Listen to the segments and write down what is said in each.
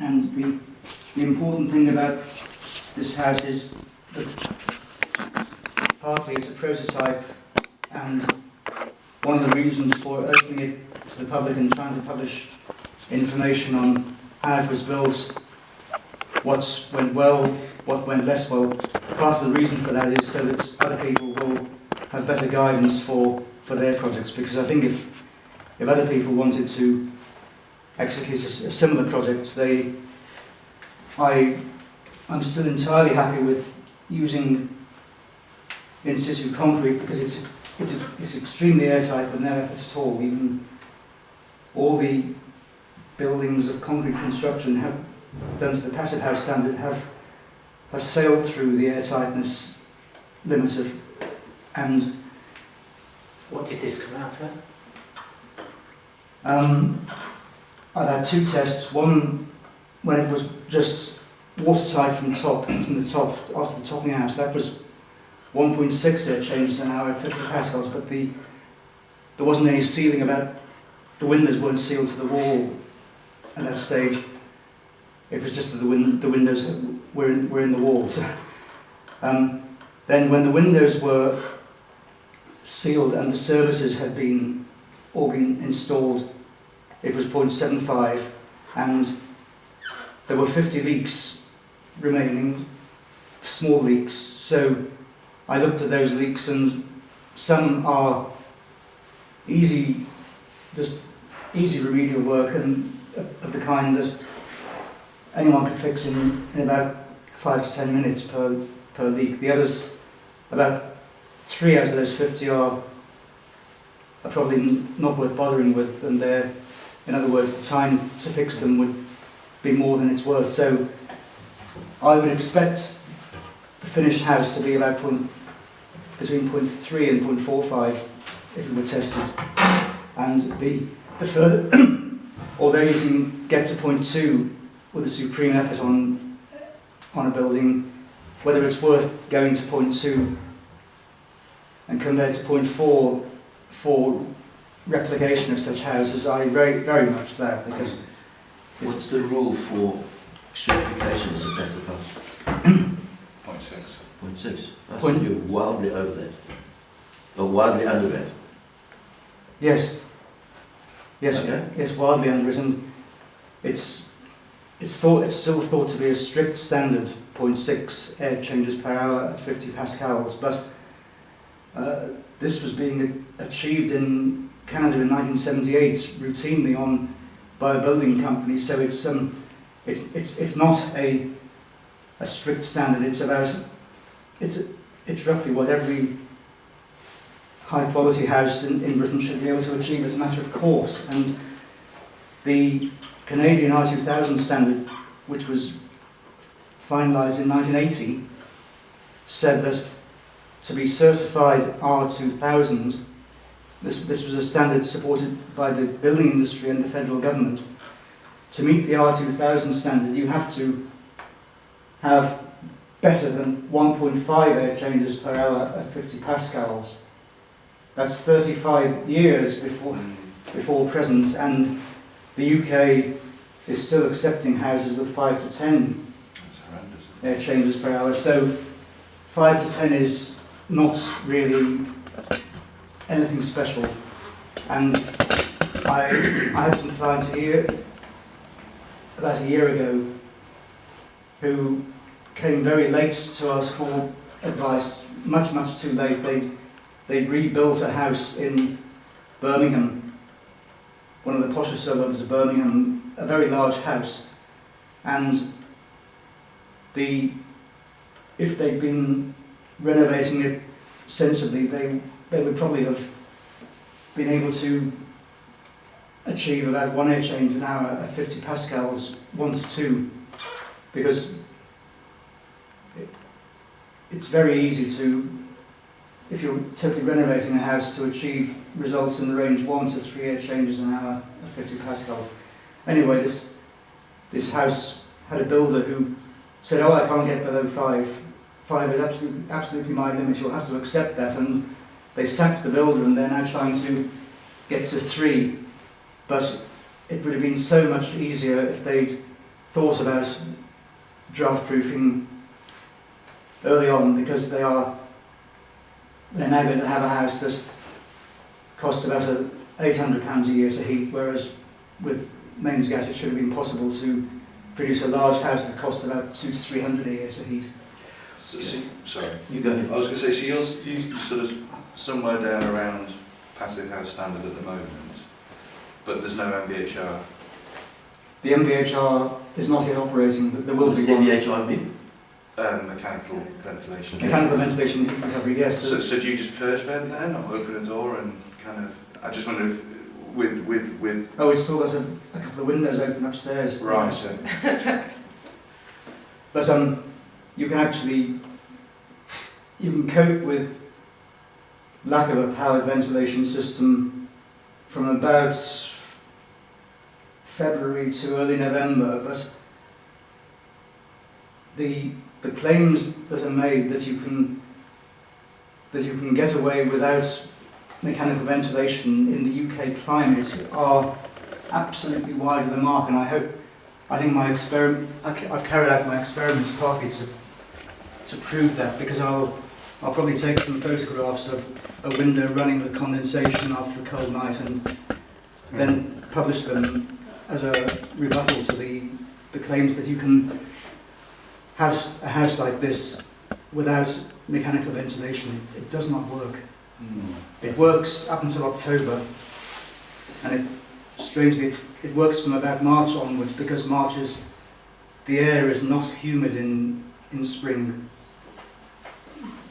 And the important thing about this house is that partly it's a prototype, and one of the reasons for opening it to the public and trying to publish information on how it was built, what went well, what went less well, part of the reason for that is so that other people will have better guidance for their projects. Because I think if other people wanted to execute a similar project, I'm still entirely happy with using in situ concrete, because it's extremely airtight with no effort at all. Even all the buildings of concrete construction have done to the passive house standard have sailed through the airtightness limit of. And what did this come out at? I've had two tests. One when it was just watertight from the top after the topping out. That was 1.6 air changes an hour at 50 pascals, but there wasn't any sealing about. The windows weren't sealed to the wall at that stage. It was just that the windows were in the walls. Then when the windows were sealed and the services had all been installed, it was 0.75, and there were 50 leaks remaining, small leaks. So I looked at those leaks, and some are easy remedial work and of the kind that anyone could fix in about 5 to 10 minutes per leak. The others, about 3 out of those 50 are probably not worth bothering with, and in other words, the time to fix them would be more than it's worth. So I would expect the finished house to be about between 0.3 and 0.45 if it were tested. And the further, although you can get to 0.2 with a supreme effort on a building, whether it's worth going to 0.2 and compared to 0.4 for replication of such houses, I very, very much doubt, because what's the rule for certification as a passive house? 0.6. 0.6. I think you're wildly over that, or wildly under that. Yes. Yes, okay. Yes, wildly under it, and it's still thought to be a strict standard, 0.6 air changes per hour at 50 pascals, but this was being achieved in Canada in 1978 routinely by a building company, so it's not a strict standard. It's roughly what every high quality house in Britain should be able to achieve as a matter of course. And the Canadian R2000 standard, which was finalised in 1980, said that to be certified R2000, this was a standard supported by the building industry and the federal government. To meet the R2000 standard, you have to have better than 1.5 air changes per hour at 50 pascals. That's 35 years before present, and the UK is still accepting houses with 5 to 10 air changes per hour. So 5 to 10 is not really anything special. And I had some clients here about a year ago who came very late to ask for advice, much too late. They'd rebuilt a house in Birmingham, one of the posher suburbs of Birmingham, a very large house, and if they'd been renovating it sensibly, they would probably have been able to achieve about 1 air change an hour at 50 pascals, 1 to 2, because it's very easy to, if you're totally renovating a house, to achieve results in the range 1 to 3 air changes an hour at 50 pascals. Anyway, this house had a builder who said, "Oh, I can't get below 5. 5 is absolutely my limit. You'll have to accept that." And they sacked the builder, and they're now trying to get to 3. But it would have been so much easier if they'd thought about draft proofing early on, because they're now going to have a house that costs about £800 a year to heat, whereas with mains gas it should have been possible to produce a large house that cost about £200 to £300 a year to heat. Sorry. You go ahead. I was going to say, so you're sort of somewhere down around passive house standard at the moment, but there's no MVHR. The MVHR is not yet operating, but there will What's be the one. MVHR mean? Mechanical ventilation. Mechanical ventilation heat recovery, yes. So do you just purge vent then, or open a door and kind of? I just wonder if with. Oh, it's still got a couple of windows open upstairs. Right. So. But you can cope with lack of a powered ventilation system from about February to early November, but the claims that are made that you can get away without mechanical ventilation in the UK climate are absolutely wide of the mark, and I think my experiment, I've carried out my experiments partly to prove that, because I'll probably take some photographs of a window running with condensation after a cold night and then publish them as a rebuttal to the claims that you can have a house like this without mechanical ventilation. It does not work. It works up until October, and strangely it works from about March onwards, because the air is not humid in spring.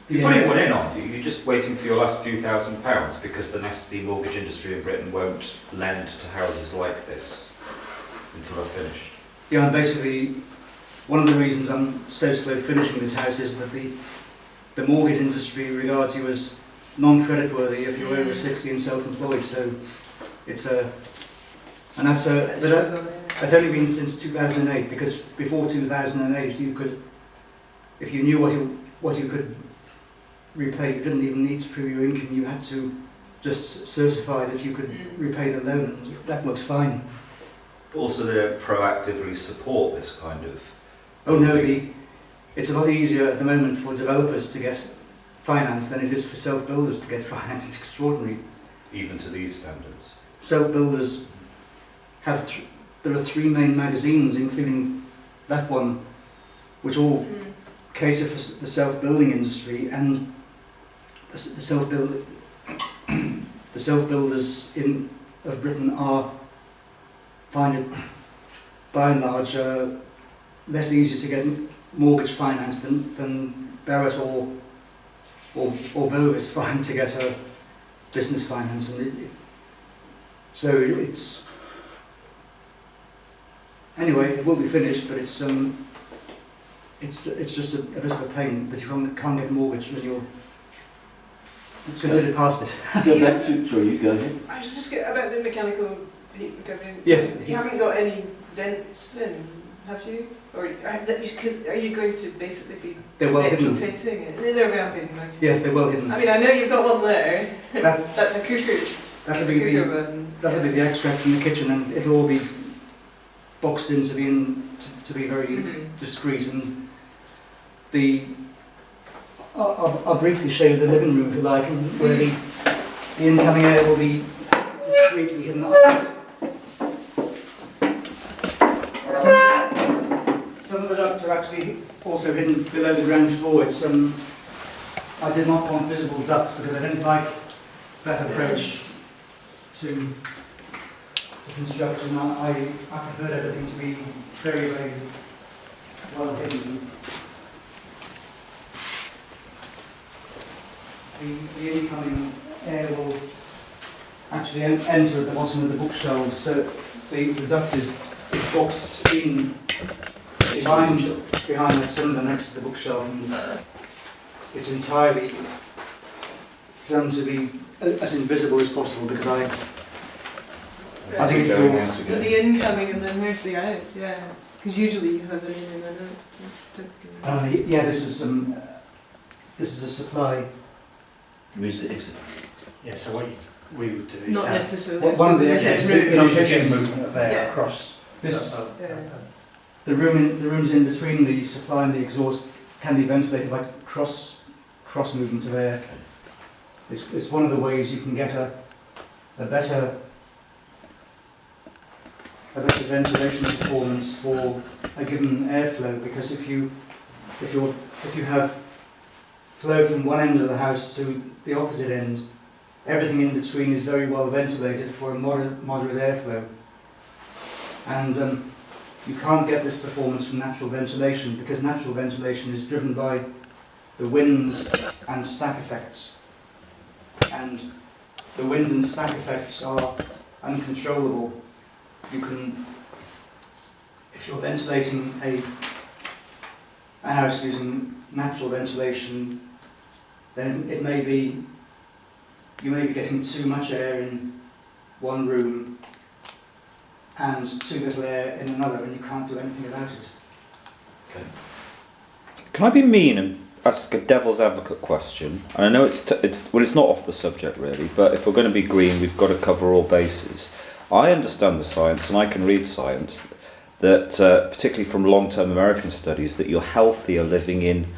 You're putting one in, aren't you? You're just waiting for your last few £1,000s because the nasty mortgage industry of Britain won't lend to houses like this until they're finished. Yeah, and basically one of the reasons I'm so slow finishing this house is that the mortgage industry regards you as non-creditworthy if you're over 60 and self-employed. So it's and that's only been since 2008, because before 2008 you could, if you knew what you could repay, you didn't even need to prove your income. You had to just certify that you could repay the loan, and that works fine. Also, they don't proactively support this kind of... Oh no, it's a lot easier at the moment for developers to get finance than it is for self-builders to get finance. It's extraordinary. Even to these standards. Self-builders have, there are 3 main magazines, including that one, which all cater for the self-building industry, and the self-builders of Britain find it by and large less easy to get mortgage finance than Barrett or Bovis find to get a business finance, and so it's anyway, it will be finished, but it's just a bit of a pain that you can't get a mortgage when you're considered past it. So back to, sorry, you go ahead. I was just about the mechanical heat recovery. Yes. You haven't got any vents in, have you? Or are you going to basically be They're well hidden. retrofitting it? They're well hidden. Okay. Yes, they're well hidden. I mean, I know you've got one there. That, That's a cuckoo. that'll be the extract from the kitchen, and it'll all be boxed in to be very discreet. And I'll briefly show you the living room if you like, where the incoming air will be discreetly hidden. Some of the ducts are actually also hidden below the ground floor. It's I did not want visible ducts because I didn't like that approach to construction. I preferred everything to be very, very well hidden. The incoming air will actually enter at the bottom of the bookshelves, so the duct is boxed in behind the cylinder next to the bookshelf, and it's entirely done to be as invisible as possible, because I think if you're... So the incoming and then there's the out, yeah. Because usually you have an in and an out. yeah, this is a supply. Where's the exit? Yeah, so what we would do is Not have necessarily. One of the yeah, exits it's in the just kitchen. movement of air Yeah. across This Yeah. the rooms in between the supply and the exhaust can be ventilated by cross movement of air. It's one of the ways you can get a better ventilation performance for a given airflow, because if you have flow from one end of the house to the opposite end, everything in between is very well ventilated for a moderate airflow. And you can't get this performance from natural ventilation, because natural ventilation is driven by the wind and stack effects. And the wind and stack effects are uncontrollable. You can, if you're ventilating a house using natural ventilation, then you may be getting too much air in one room and too little air in another, and you can't do anything about it. Okay. Can I be mean and ask a devil's advocate question? And I know it's not off the subject really, but if we're going to be green, we've got to cover all bases. I understand the science, and I can read science, that particularly from long-term American studies, that you're healthier living in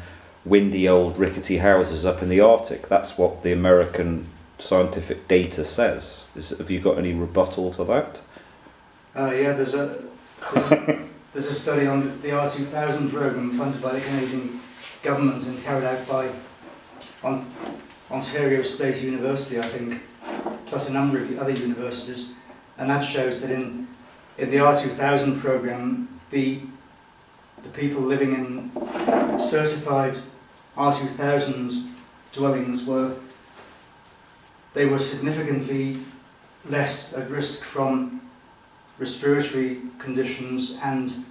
windy old rickety houses up in the Arctic. That's what the American scientific data says. Have you got any rebuttal to that? Yeah, there's a study on the R2000 program funded by the Canadian government and carried out by Ontario State University, I think, plus a number of other universities, and that shows that in the R2000 program, the people living in certified R2000 dwellings were significantly less at risk from respiratory conditions, and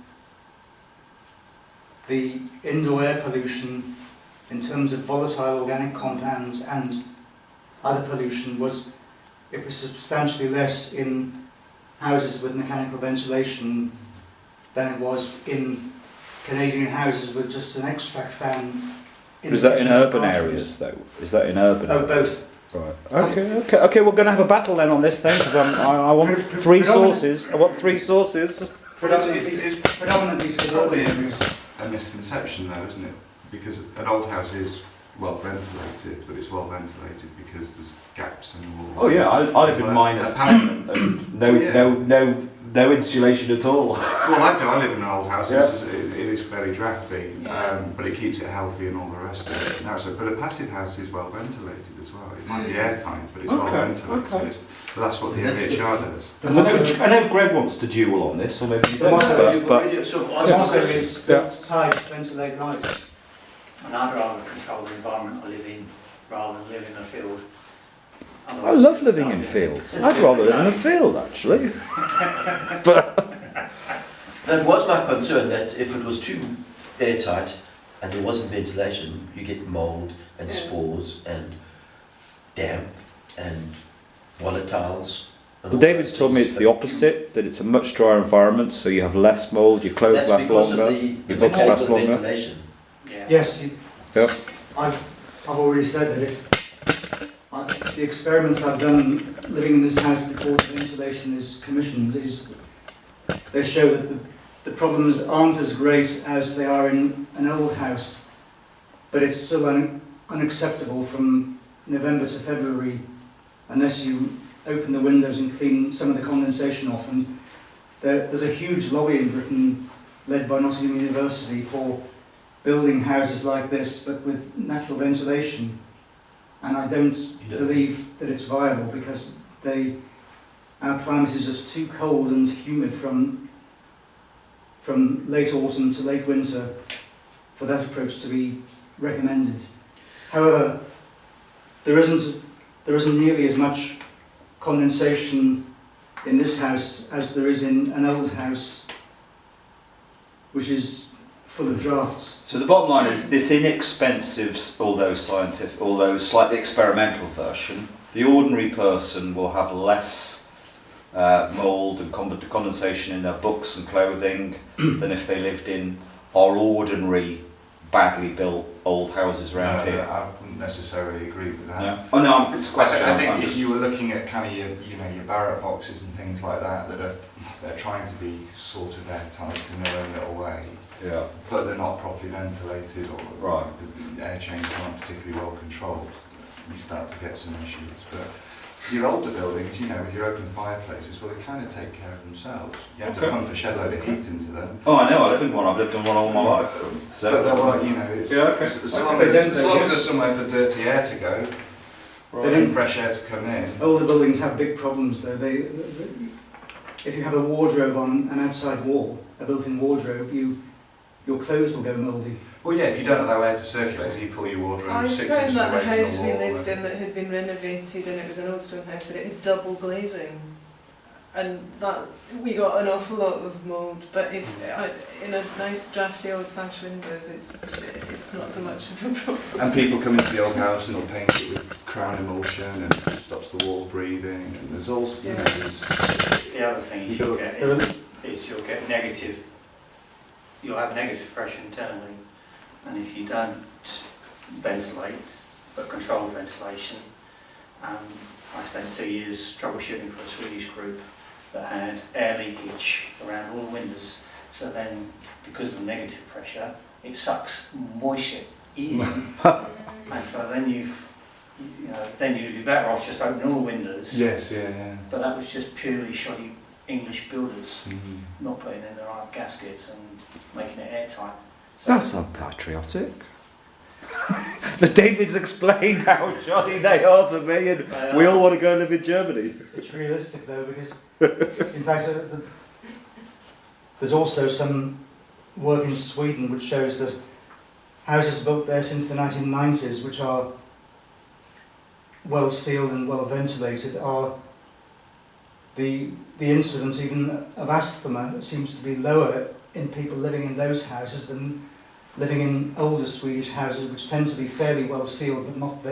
the indoor air pollution in terms of volatile organic compounds and other pollution was substantially less in houses with mechanical ventilation than it was in Canadian houses with just an extract fan. Is that in urban areas though? Is that in urban areas? Both. Right. Okay. We're going to have a battle then on this thing, because I want three sources. I want three sources. Predominantly suburban areas. A misconception though, isn't it? Because an old house is well ventilated, but it's well ventilated because there's gaps in the walls. Oh yeah, I live in minus 10 and no insulation at all. Well, I do. I live in an old house. Yeah. It is very drafty, but it keeps it healthy and all the rest of it. Now, but a passive house is well ventilated as well. It might be airtight, but it's well ventilated. Okay. But that's what the Herefordshire does. I know Greg wants to duel on this, or maybe you The don't. motto but is built tight, ventilate right. And I'd rather control the environment I live in rather than live in a field. I love living in fields. I'd rather live in a field actually. But That was my concern, that if it was too airtight and there wasn't ventilation, you get mould and spores and damp and volatiles. And well, all David's those told me things it's the that- opposite, that it's a much drier environment, so you have less mould, your clothes That's last because longer, of your the books last mechanical longer. ventilation. Yeah. Yes, Yeah. I've already said that if the experiments I've done living in this house before the ventilation is commissioned, they show that the problems aren't as great as they are in an old house, but it's still unacceptable from November to February unless you open the windows and clean some of the condensation off. And there's a huge lobby in Britain led by Nottingham University for building houses like this but with natural ventilation, and I don't believe that it's viable because our climate is just too cold and humid from late autumn to late winter for that approach to be recommended. However, there isn't nearly as much condensation in this house as there is in an old house which is full of drafts. So the bottom line is this inexpensive, although scientific, although slightly experimental version, the ordinary person will have less mould and condensation in their books and clothing than if they lived in our ordinary badly built old houses around No, here. I wouldn't necessarily agree with that. No? Oh no, it's a question. I think I'm if just- you were looking at kind of your barrack boxes and things like that, they're trying to be sort of airtight in their own little way, yeah. but they're not properly ventilated, or Right. the air chains aren't particularly well controlled, you start to get some issues. But your older buildings, you know, with your open fireplaces, well, they kind of take care of themselves. You have to Okay. pump a shed load of heat into them. Oh, I know. I live in one. I've lived in one all my life. So But they're like, you know, it's, Yeah, okay. as Okay. long as there's somewhere for dirty air to go, Right. and fresh air to come in. Older buildings have big problems though. If you have a wardrobe on an outside wall, a built-in wardrobe, your clothes will go mouldy. Well, yeah, if you don't allow air to circulate, so you pull your wardrobe I 6 found inches that away from house the we wall. lived in that had been renovated, and it was an old stone house, but it had double glazing, and that we got an awful lot of mould. But if in a nice drafty old sash windows, it's not so much of a problem. And people come into the old house and they'll paint it with crown emulsion and it stops the walls breathing. And there's also, you know, there's... The other thing you'll get is you'll get negative, you'll have negative pressure internally, and if you don't ventilate, but control ventilation, I spent 2 years troubleshooting for a Swedish group that had air leakage around all the windows, so then because of the negative pressure, it sucks moisture in, and so then then you'd be better off just opening all windows. Yes, yeah. But that was just purely shoddy English builders, Mm-hmm. not putting in the right gaskets and making it airtight. So That's unpatriotic. The David's explained how shoddy they are to me, and we all want to go live in Germany. It's realistic though, because in fact there's also some work in Sweden which shows that houses built there since the 1990s, which are well sealed and well ventilated, are the incidence even of asthma seems to be lower in people living in those houses than living in older Swedish houses, which tend to be fairly well sealed but not